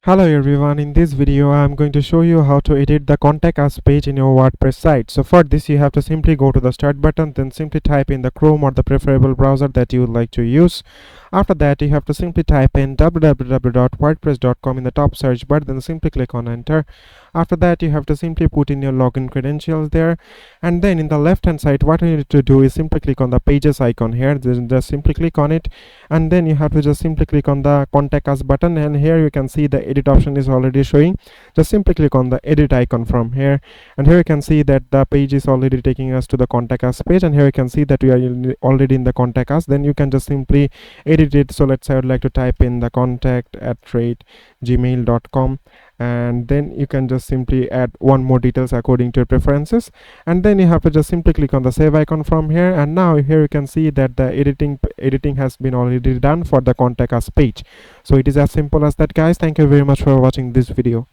Hello everyone, in this video I am going to show you how to edit the contact us page in your WordPress site. So for this you have to simply go to the start button, then simply type in the Chrome or the preferable browser that you would like to use. After that you have to simply type in www.wordpress.com in the top search bar, then simply click on enter. After that you have to simply put in your login credentials there, and then in the left hand side what you need to do is simply click on the pages icon here, then just simply click on it, and then you have to just simply click on the contact us button, and here you can see the edit option is already showing. Just simply click on the edit icon from here, and here you can see that the page is already taking us to the contact us page, and here you can see that we are already in the contact us. Then you can just simply edit it. So let's say I would like to type in the contact@gmail.com, and then you can just simply add one more details according to your preferences, and then you have to just simply click on the save icon from here. And now here you can see that the editing has been already done for the contact us page. So it is as simple as that, guys. Thank you very much for watching this video.